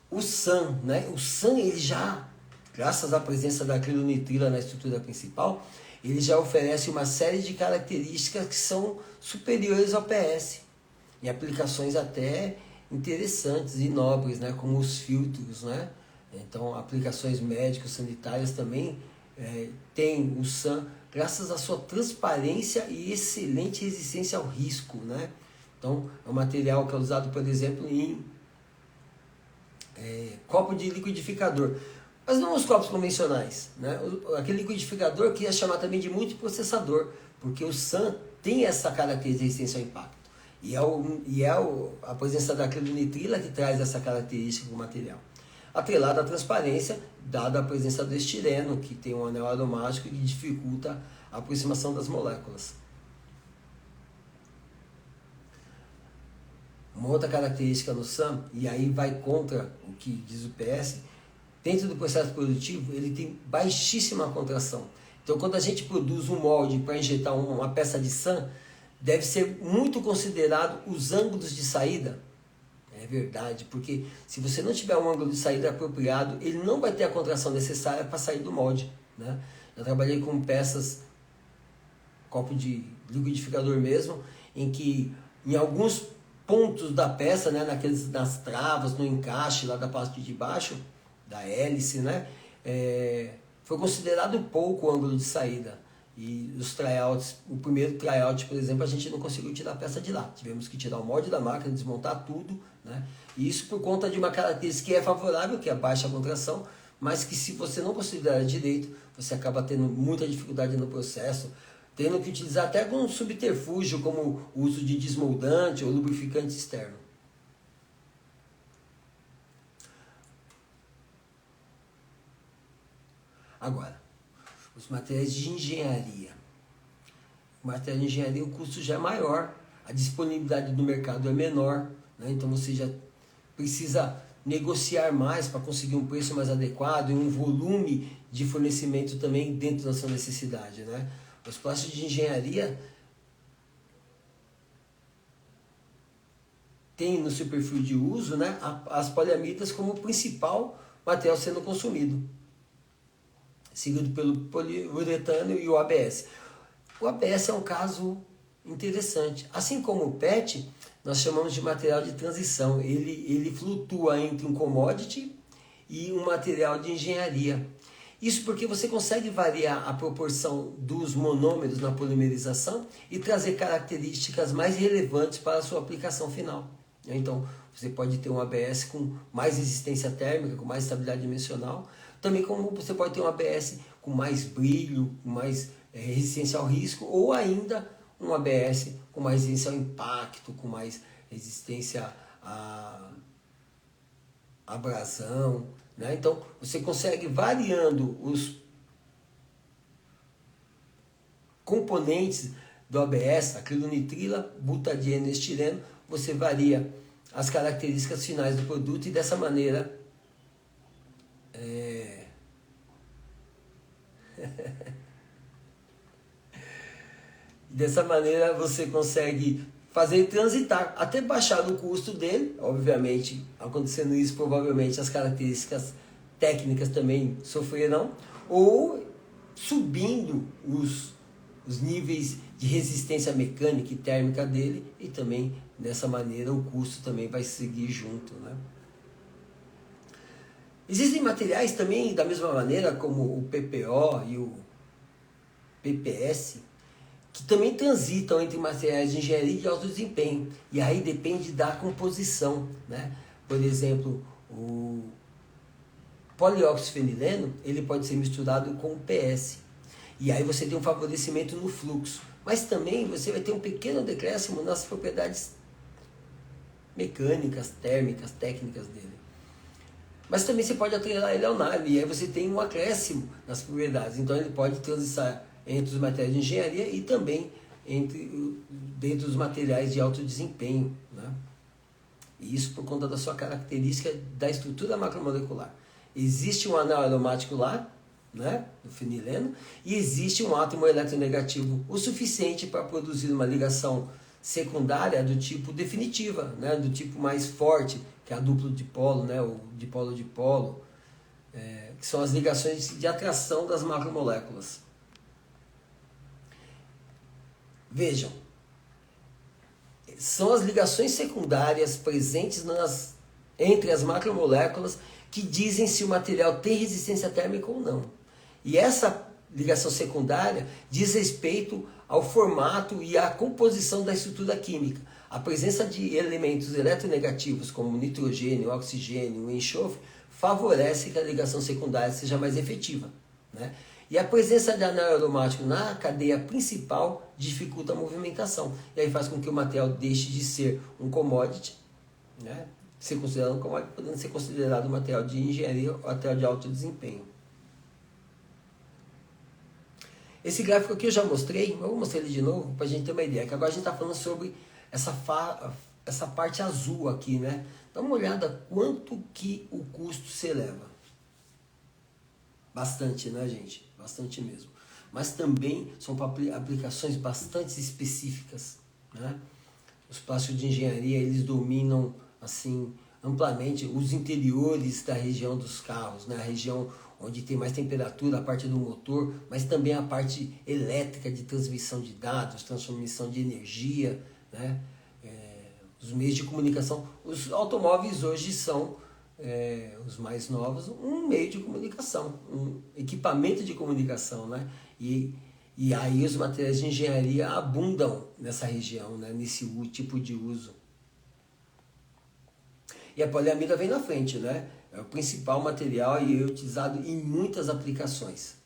Speaker 1: O SAN, né? O SAN, ele já, graças à presença da acrilonitrila na estrutura principal, ele já oferece uma série de características que são superiores ao PS, em aplicações até interessantes e nobres, né? Como os filtros, né? Então, aplicações médicas, sanitárias também tem o SAN, graças à sua transparência e excelente resistência ao risco, né? Então, é um material que é usado, por exemplo, em copo de liquidificador. Mas não os copos convencionais, né? Aquele liquidificador que ia chamar também de multiprocessador, porque o SAN tem essa característica de resistência ao impacto. E é a presença da acrylonitrila que traz essa característica do material. Atrelada à transparência, dada a presença do estireno, que tem um anel aromático que dificulta a aproximação das moléculas. Uma outra característica no SAM, e aí vai contra o que diz o PS, dentro do processo produtivo ele tem baixíssima contração. Então quando a gente produz um molde para injetar uma peça de SAM, deve ser muito considerado os ângulos de saída. É verdade, porque se você não tiver um ângulo de saída apropriado, ele não vai ter a contração necessária para sair do molde, né? Eu trabalhei com peças, copo de liquidificador mesmo, em que em alguns pontos da peça, né, nas travas, no encaixe lá da parte de baixo, da hélice, né, foi considerado pouco o ângulo de saída. E os tryouts, o primeiro tryout, por exemplo, a gente não conseguiu tirar a peça de lá. Tivemos que tirar o molde da máquina, desmontar tudo, né? E isso por conta de uma característica que é favorável, que é a baixa contração, mas que se você não considerar direito, você acaba tendo muita dificuldade no processo, tendo que utilizar até algum subterfúgio, como o uso de desmoldante ou lubrificante externo. Agora, os materiais de engenharia. O material de engenharia, o custo já é maior, a disponibilidade do mercado é menor, né? Então você já precisa negociar mais para conseguir um preço mais adequado e um volume de fornecimento também dentro da sua necessidade, né? Os plásticos de engenharia têm no seu perfil de uso, né, as poliamidas como principal material sendo consumido, seguido pelo poliuretano e o ABS. O ABS é um caso interessante. Assim como o PET, nós chamamos de material de transição. Ele flutua entre um commodity e um material de engenharia. Isso porque você consegue variar a proporção dos monômeros na polimerização e trazer características mais relevantes para a sua aplicação final. Então, você pode ter um ABS com mais resistência térmica, com mais estabilidade dimensional, também como você pode ter um ABS com mais brilho, com mais resistência ao risco, ou ainda um ABS com mais resistência ao impacto, com mais resistência à abrasão, né? Então, você consegue variando os componentes do ABS, acrylonitrila, butadieno e estireno, você varia as características finais do produto e dessa maneira dessa maneira você consegue fazer transitar, até baixar o custo dele, obviamente, acontecendo isso, provavelmente as características técnicas também sofrerão, ou subindo os níveis de resistência mecânica e térmica dele, e também dessa maneira o custo também vai seguir junto, né? Existem materiais também da mesma maneira como o PPO e o PPS, que também transitam entre materiais de engenharia e de alto desempenho, e aí depende da composição, né? Por exemplo, o polióxido-fenileno, ele pode ser misturado com o PS, e aí você tem um favorecimento no fluxo, mas também você vai ter um pequeno decréscimo nas propriedades mecânicas, térmicas, técnicas dele. Mas também você pode atrelar ele ao nylon, e aí você tem um acréscimo nas propriedades, então ele pode transitar entre os materiais de engenharia e também dentro dos materiais de alto desempenho, né? E isso por conta da sua característica da estrutura macromolecular. Existe um anel aromático lá, né, do fenileno, e existe um átomo eletronegativo o suficiente para produzir uma ligação secundária do tipo definitiva, né, do tipo mais forte, que é a duplo dipolo, né, o dipolo-dipolo, que são as ligações de atração das macromoléculas. Vejam, são as ligações secundárias presentes entre as macromoléculas que dizem se o material tem resistência térmica ou não. E essa ligação secundária diz respeito ao formato e à composição da estrutura química. A presença de elementos eletronegativos como nitrogênio, oxigênio e enxofre favorece que a ligação secundária seja mais efetiva, né? E a presença de anel aromático na cadeia principal dificulta a movimentação. E aí faz com que o material deixe de ser um commodity, né? Ser considerado um commodity, podendo ser considerado um material de engenharia ou material de alto desempenho. Esse gráfico aqui eu já mostrei, mas eu vou mostrar ele de novo para a gente ter uma ideia. Que agora a gente está falando sobre essa parte azul aqui, né? Dá uma olhada quanto que o custo se eleva. Bastante, né, gente? Bastante mesmo. Mas também são para aplicações bastante específicas, né? Os plásticos de engenharia, eles dominam, assim, amplamente os interiores da região dos carros, né? A região onde tem mais temperatura, a parte do motor, mas também a parte elétrica de transmissão de dados, transmissão de energia, né? Os meios de comunicação. Os automóveis hoje são, os mais novos, um meio de comunicação, um equipamento de comunicação, né? E aí os materiais de engenharia abundam nessa região, né? Nesse tipo de uso. E a poliamida vem na frente, né? É o principal material e é utilizado em muitas aplicações.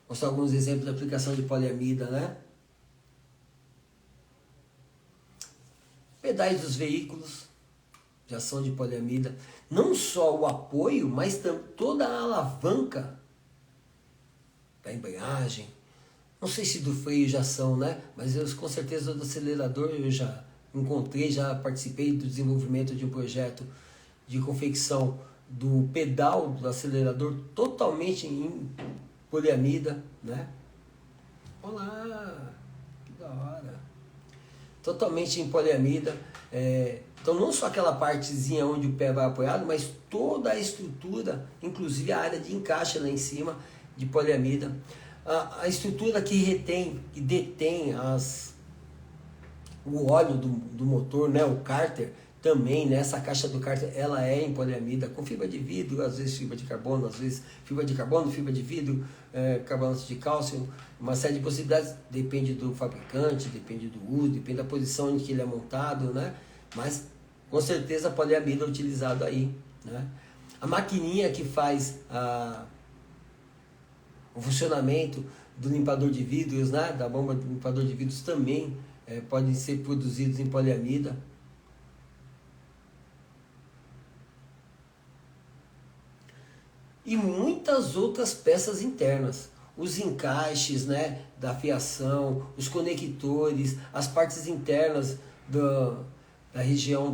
Speaker 1: Vou mostrar alguns exemplos de aplicação de poliamida, né? Pedais dos veículos já são de poliamida. Não só o apoio, mas toda a alavanca da embreagem. Não sei se do freio já são, né? Mas eu, com certeza do acelerador eu já encontrei, já participei do desenvolvimento de um projeto de confecção do pedal do acelerador totalmente em poliamida, né? Olá, que da hora! Totalmente em poliamida. Então não só aquela partezinha onde o pé vai apoiado, mas toda a estrutura, inclusive a área de encaixe lá em cima, de poliamida. A estrutura que detém o óleo do motor, né, o cárter, também, né, essa caixa do cárter, ela é em poliamida, com fibra de vidro, às vezes fibra de carbono, às vezes fibra de carbono, fibra de vidro, carbonato de cálcio, uma série de possibilidades, depende do fabricante, depende do uso, depende da posição em que ele é montado, né, mas com certeza a poliamida é utilizado aí, né. A maquininha que faz o funcionamento do limpador de vidros, né, da bomba do limpador de vidros também podem ser produzidos em poliamida. E muitas outras peças internas, os encaixes, né, da fiação, os conectores, as partes internas da região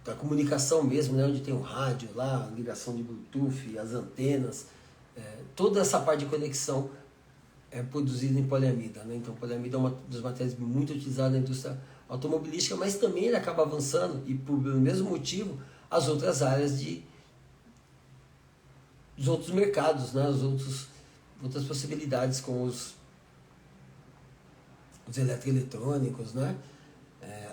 Speaker 1: da comunicação mesmo, né, onde tem o rádio lá, a ligação de Bluetooth, as antenas, toda essa parte de conexão é produzida em poliamida, né? Então, poliamida é uma dos materiais muito utilizados na indústria automobilística, mas também ele acaba avançando, e por mesmo motivo, as outras áreas dos outros mercados, né? Outras possibilidades, como os eletroeletrônicos, né?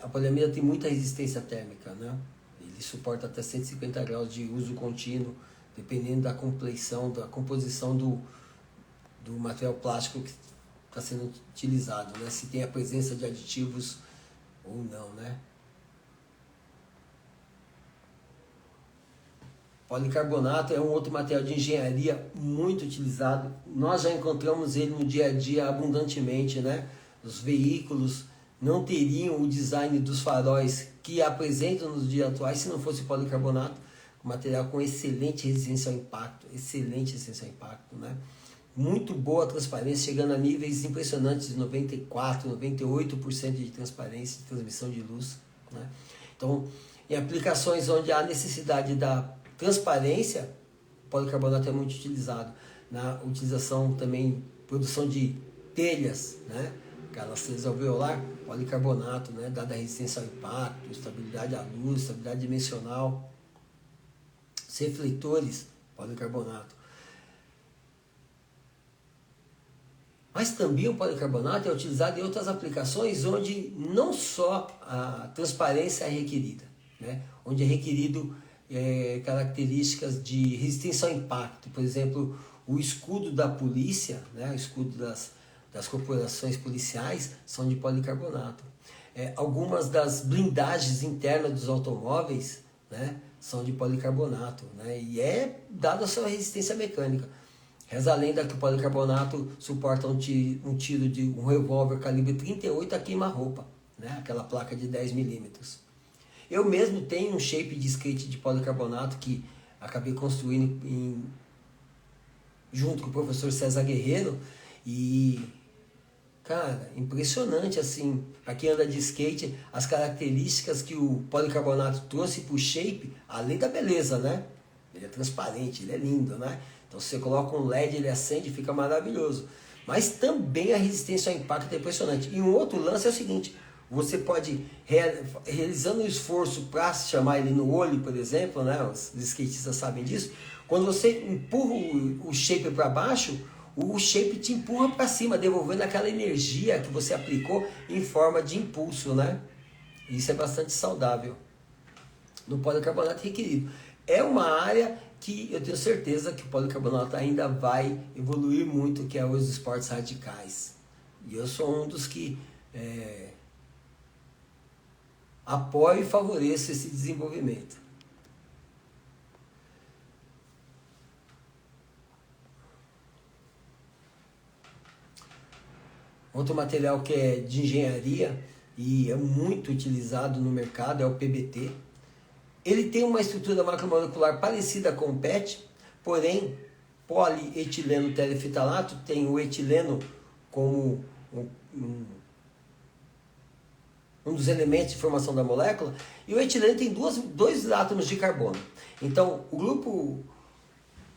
Speaker 1: A poliamida tem muita resistência térmica, né? Ele suporta até 150 graus de uso contínuo, dependendo da compleição, da composição do material plástico que está sendo utilizado, né? Se tem a presença de aditivos ou não, né? Policarbonato é um outro material de engenharia muito utilizado. Nós já encontramos ele no dia a dia abundantemente, né? Os veículos não teriam o design dos faróis que apresentam nos dias atuais se não fosse policarbonato, um material com excelente resistência ao impacto, né? Muito boa transparência, chegando a níveis impressionantes de 94%, 98% de transparência, de transmissão de luz, né? Então, em aplicações onde há necessidade da transparência, o policarbonato é muito utilizado. Na utilização também, produção de telhas, né? Calaceiras alveolar, policarbonato, né? Dada a resistência ao impacto, estabilidade à luz, estabilidade dimensional. Os refletores, policarbonato. Mas também o policarbonato é utilizado em outras aplicações onde não só a transparência é requerida, né? Onde é requerido características de resistência ao impacto. Por exemplo, o escudo da polícia, né? O escudo das corporações policiais são de policarbonato. Algumas das blindagens internas dos automóveis, né, são de policarbonato, né? E é dada a sua resistência mecânica. Reza a lenda que o policarbonato suporta um tiro de um revólver calibre 38 a queima-roupa, né? Aquela placa de 10 milímetros. Eu mesmo tenho um shape de skate de policarbonato que acabei construindo junto com o professor César Guerreiro. E, cara, impressionante assim, para quem anda de skate, as características que o policarbonato trouxe para o shape, além da beleza, né? Ele é transparente, ele é lindo, né? Então, se você coloca um LED, ele acende e fica maravilhoso. Mas também a resistência ao impacto é impressionante. E um outro lance é o seguinte: você pode, realizando um esforço para chamar ele no olho, por exemplo, né? Os skatistas sabem disso. Quando você empurra o shape para baixo, o shape te empurra para cima, devolvendo aquela energia que você aplicou em forma de impulso, né? Isso é bastante saudável no policarbonato requerido. É uma área que eu tenho certeza que o policarbonato ainda vai evoluir muito, que é os esportes radicais. E eu sou um dos que apoio e favoreço esse desenvolvimento. Outro material que é de engenharia e é muito utilizado no mercado é o PBT. Ele tem uma estrutura macromolecular parecida com o PET, porém, polietileno terefitalato tem o etileno como um dos elementos de formação da molécula, e o etileno tem dois átomos de carbono. Então, o grupo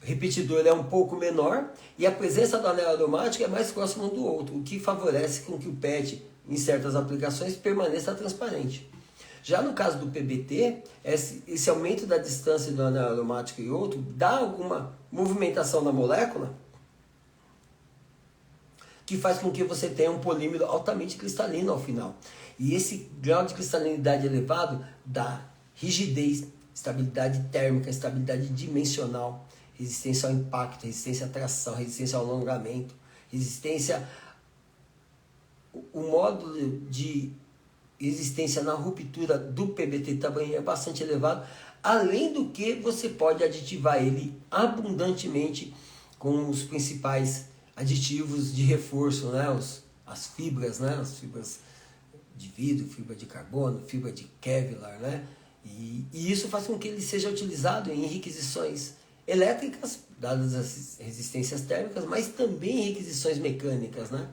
Speaker 1: repetidor é um pouco menor e a presença do anel aromático é mais próximo um do outro, o que favorece com que o PET, em certas aplicações, permaneça transparente. Já no caso do PBT, esse aumento da distância do anel aromático e outro dá alguma movimentação na molécula que faz com que você tenha um polímero altamente cristalino ao final. E esse grau de cristalinidade elevado dá rigidez, estabilidade térmica, estabilidade dimensional, resistência ao impacto, resistência à tração, resistência ao alongamento, resistência... O módulo de resistência na ruptura do PBT também é bastante elevado, além do que você pode aditivar ele abundantemente com os principais aditivos de reforço, né? As fibras, né? As fibras de vidro, fibra de carbono, fibra de Kevlar, né? E isso faz com que ele seja utilizado em requisições elétricas, dadas as resistências térmicas, mas também em requisições mecânicas, né?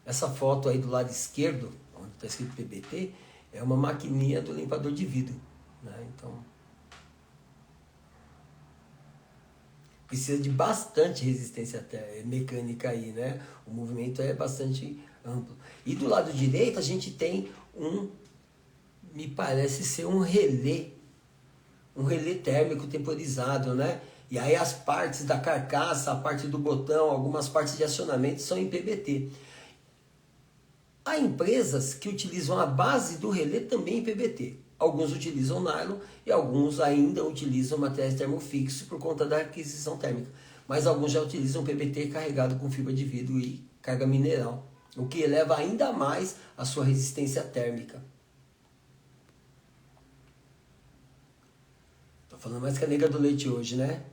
Speaker 1: Essa foto aí do lado esquerdo, onde está escrito PBT, é uma maquininha do limpador de vidro, né? Então, precisa de bastante resistência mecânica aí, né? O movimento é bastante amplo. E do lado direito a gente tem me parece ser um relé térmico temporizado, né? E aí as partes da carcaça, a parte do botão, algumas partes de acionamento são em PBT. Há empresas que utilizam a base do relé também em PBT. Alguns utilizam nylon e alguns ainda utilizam materiais termofixos por conta da aquisição térmica. Mas alguns já utilizam PBT carregado com fibra de vidro e carga mineral, o que eleva ainda mais a sua resistência térmica. Estou falando mais que a nega do leite hoje, né?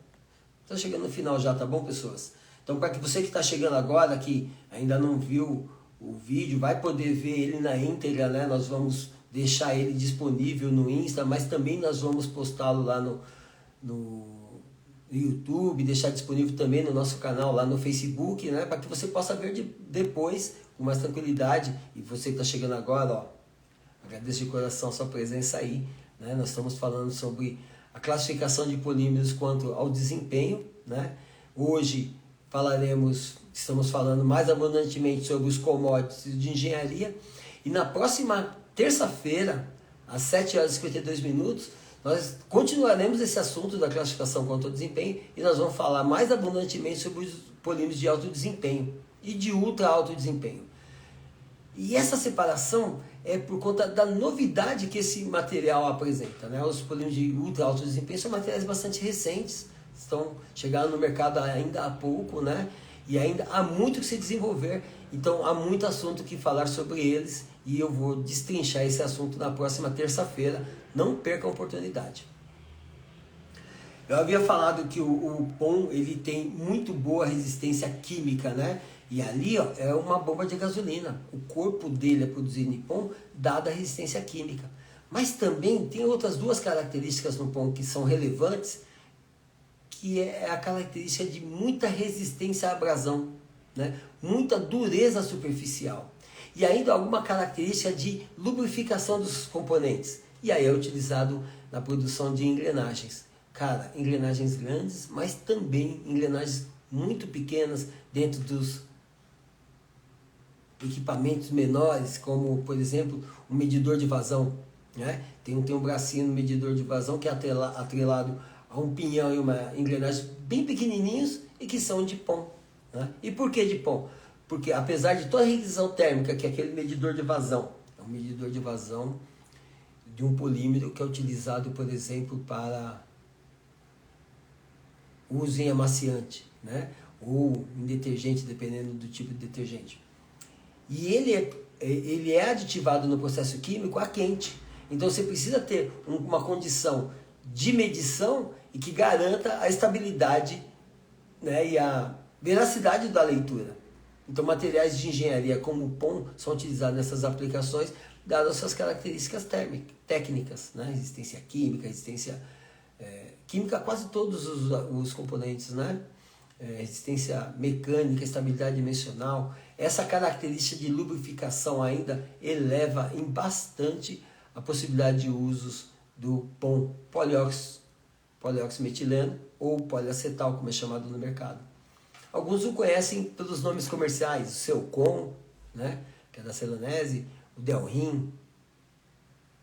Speaker 1: Estou chegando no final já, tá bom, pessoas? Então, para que você que está chegando agora, que ainda não viu o vídeo, vai poder ver ele na íntegra, né? Nós vamos deixar ele disponível no Insta, mas também nós vamos postá-lo lá no YouTube, deixar disponível também no nosso canal lá no Facebook, né? Para que você possa ver depois com mais tranquilidade. E você que está chegando agora, ó, agradeço de coração a sua presença aí, né? Nós estamos falando sobre a classificação de polímeros quanto ao desempenho, né? Hoje estamos falando mais abundantemente sobre os commodities de engenharia, e na próxima terça-feira, às 7h52, nós continuaremos esse assunto da classificação quanto ao desempenho, e nós vamos falar mais abundantemente sobre os polímeros de alto desempenho e de ultra alto desempenho. E essa separação é por conta da novidade que esse material apresenta, né? Os polímeros de ultra alto desempenho são materiais bastante recentes, estão chegando no mercado ainda há pouco, né? E ainda há muito que se desenvolver, então há muito assunto que falar sobre eles e eu vou destrinchar esse assunto na próxima terça-feira. Não perca a oportunidade. Eu havia falado que o POM ele tem muito boa resistência química, né? E ali ó, é uma bomba de gasolina. O corpo dele é produzido em POM dada a resistência química. Mas também tem outras duas características no POM que são relevantes, que é a característica de muita resistência à abrasão, né? Muita dureza superficial. E ainda alguma característica de lubrificação dos componentes. E aí é utilizado na produção de engrenagens. Cara, engrenagens grandes, mas também engrenagens muito pequenas dentro dos equipamentos menores, como, por exemplo, o medidor de vazão, né? Tem um bracinho no medidor de vazão que é atrelado a um pinhão e uma engrenagem bem pequenininhos e que são de POM, né? E por que de POM? Porque apesar de toda a requisição térmica que é aquele medidor de vazão, é um medidor de vazão de um polímero que é utilizado, por exemplo, para uso em amaciante, né? Ou em detergente, dependendo do tipo de detergente. E ele é aditivado no processo químico a quente. Então você precisa ter uma condição de medição e que garanta a estabilidade, né, e a veracidade da leitura. Então materiais de engenharia como o POM são utilizados nessas aplicações, dadas suas características técnicas, né? Resistência química, resistência química, quase todos os componentes, né? Resistência mecânica, estabilidade dimensional. Essa característica de lubrificação ainda eleva em bastante a possibilidade de usos do POM, polióximetileno ou poliacetal, como é chamado no mercado. Alguns o conhecem pelos nomes comerciais, o Celcon, né, que é da Celanese, o Delrin,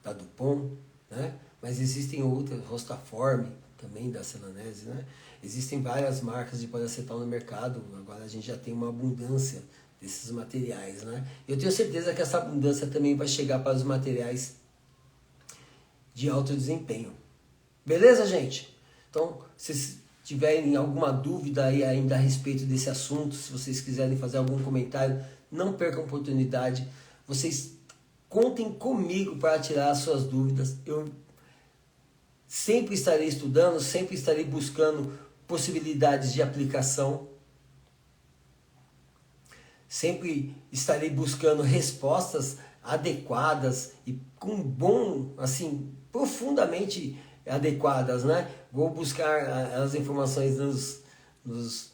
Speaker 1: da Dupont, né, mas existem outras, Rostaform, também da Celanese, né. Existem várias marcas de poliacetal no mercado, agora a gente já tem uma abundância desses materiais, né. Eu tenho certeza que essa abundância também vai chegar para os materiais de alto desempenho. Beleza, gente? Então, se tiverem alguma dúvida aí ainda a respeito desse assunto, se vocês quiserem fazer algum comentário, não percam a oportunidade. Vocês contem comigo para tirar as suas dúvidas. Eu sempre estarei estudando, sempre estarei buscando possibilidades de aplicação. Sempre estarei buscando respostas adequadas e com bom, assim, profundamente adequadas, né? Vou buscar as informações nos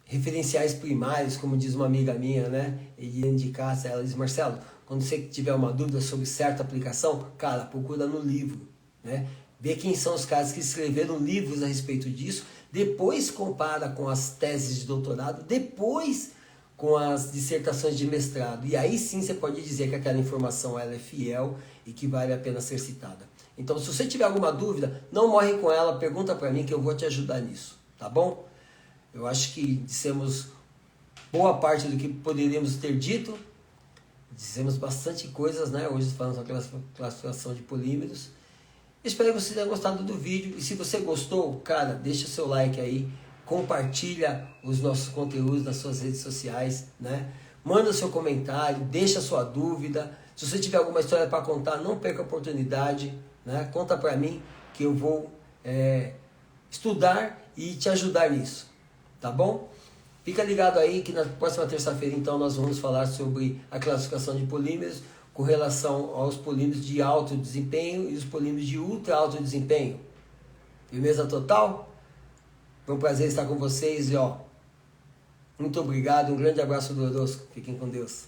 Speaker 1: referenciais primários, como diz uma amiga minha, né? Eliane de Cássia, ela diz: Marcelo, quando você tiver uma dúvida sobre certa aplicação, cara, procura no livro, né? Vê quem são os caras que escreveram livros a respeito disso, depois compara com as teses de doutorado, depois com as dissertações de mestrado, e aí sim você pode dizer que aquela informação ela é fiel e que vale a pena ser citada. Então, se você tiver alguma dúvida, não morre com ela, pergunta para mim que eu vou te ajudar nisso, tá bom? Eu acho que dissemos boa parte do que poderíamos ter dito, dissemos bastante coisas, né? Hoje falamos sobre classificação de polímeros. Espero que você tenha gostado do vídeo, e se você gostou, cara, deixa seu like aí, compartilha os nossos conteúdos nas suas redes sociais, né? Manda seu comentário, deixa sua dúvida. Se você tiver alguma história para contar, não perca a oportunidade, né? Conta para mim que eu vou estudar e te ajudar nisso, tá bom? Fica ligado aí que na próxima terça-feira então nós vamos falar sobre a classificação de polímeros com relação aos polímeros de alto desempenho e os polímeros de ultra alto desempenho. Firmeza total? Foi um prazer estar com vocês e muito obrigado, um grande abraço do Orosco. Fiquem com Deus.